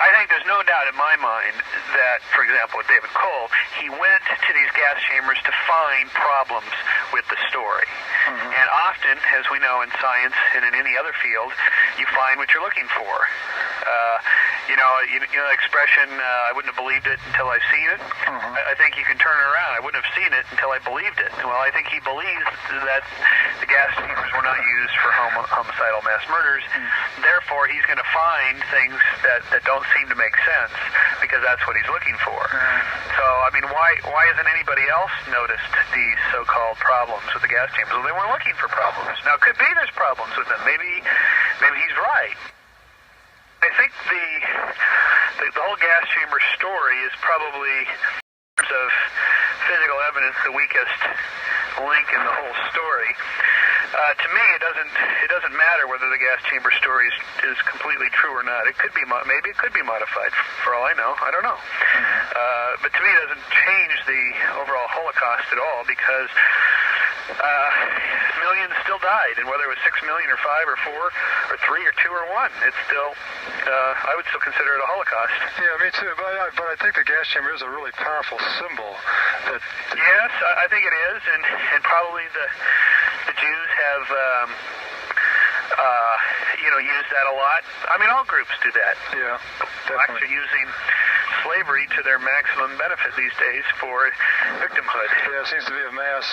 I think there's no doubt in my mind that, for example, with David Cole, he went to these gas chambers to find problems with the story. And often, as we know in science and in any other field, you find what you're looking for. You know the expression, I wouldn't have believed it until I've seen it. I think you can turn it around. I wouldn't have seen it until I believed it. Well, I think he believes that the gas chambers were not used for homicidal mass murders. Therefore, he's going to find things that don't seem to make sense because that's what he's looking for. So, I mean, why hasn't anybody else noticed these so-called problems with the gas chambers? Well, they weren't looking for problems. Now, it could be there's problems with them. Maybe he's right. I think the whole gas chamber story is probably, in terms of physical evidence, the weakest link in the whole story. To me, it doesn't matter whether the gas chamber story is completely true or not. It could be maybe it could be modified for all I know. I don't know. But to me, it doesn't change the overall Holocaust at all because millions still died, and whether it was 6 million or 5 or 4 or 3 or 2 or 1, it's still I would still consider it a Holocaust. Yeah, me too. But I think the gas chamber is a really powerful symbol. Yes, I think it is, and probably the Jews have used that a lot. I mean, all groups do that. Yeah, blacks are using slavery to their maximum benefit these days for victimhood. Yeah, it seems to be a mass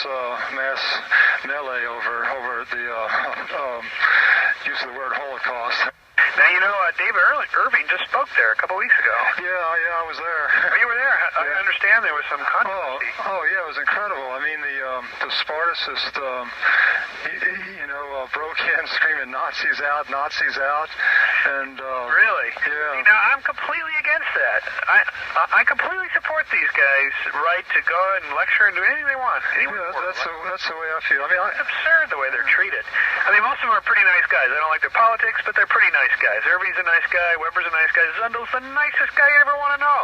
melee over the use of the word Holocaust. Now, David Irving just spoke there a couple weeks ago. Yeah, I was there. Oh, you were there? I understand there was some controversy. Oh, yeah, it was incredible. I mean, the Spartacist, broke in screaming Nazis out, and really? Yeah. Now, I'm completely against that. I completely support these guys' right to go and lecture and do anything they want. That's the way I feel. I mean, it's absurd the way they're treated. I mean, most of them are pretty nice guys. I don't like their politics, but they're pretty nice guys. Irving's a nice guy. Weber's a nice guy. Zundel's the nicest guy you ever want to know.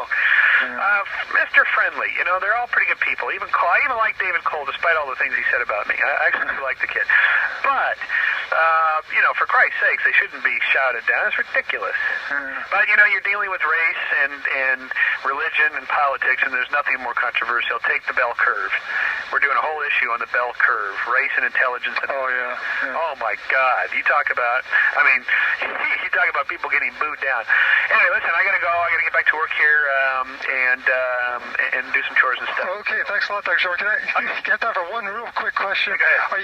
Mr. Friendly. They're all pretty good people. Even Cole. I even like David Cole, despite all the things he said about me. I actually like the kid. But, for Christ's sakes, they shouldn't be shouted down. It's ridiculous. But, you're dealing with race and religion and politics, and there's nothing more controversial. Take the bell curve. We're doing a whole issue on the bell curve, race and intelligence. Oh, yeah. Oh, my God. You talk about people getting booed down. Anyway, listen, I got to go. I got to get back to work here and do some chores and stuff. Okay, thanks a lot, Dr. Shermer. Can I get that for one real quick question? Go ahead.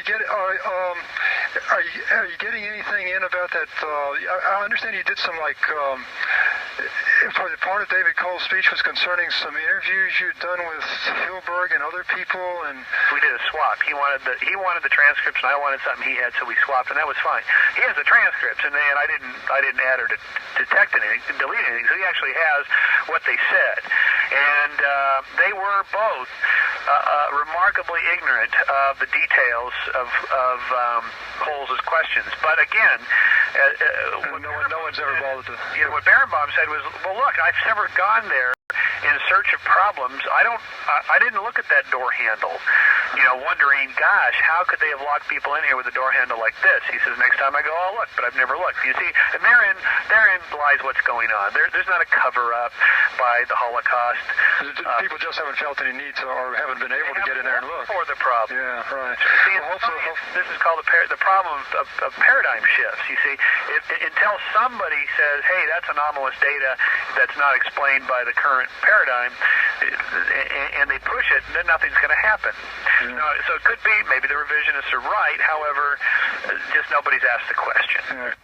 Are you getting anything in about that? I understand you did some part of David Cole's speech was concerning some interviews you'd done with Hilberg and other people, and we did a swap. He wanted the transcripts, and I wanted something he had, so we swapped, and that was fine. He has the transcripts, and I didn't add or detect anything, delete anything. So he actually has what they said, and they were both remarkably ignorant of the details of Coles' questions. But again, no one's ever bothered to. What Barenbaum said was, well, look, I've never gone there in search of problems. I didn't look at that door handle, wondering, gosh, how could they have locked people in here with a door handle like this? He says, next time I go, I'll look, but I've never looked. You see, and therein lies what's going on. There's not a cover-up by the Holocaust. People just haven't felt any need to, or haven't been able to get in there and look. For the problem. Yeah, right. See, this is called the problem of paradigm shifts. You see, until somebody says, hey, that's anomalous data that's not explained by the current paradigm, and they push it, then nothing's going to happen. So it could be, maybe the revisionists are right, however, just nobody's asked the question.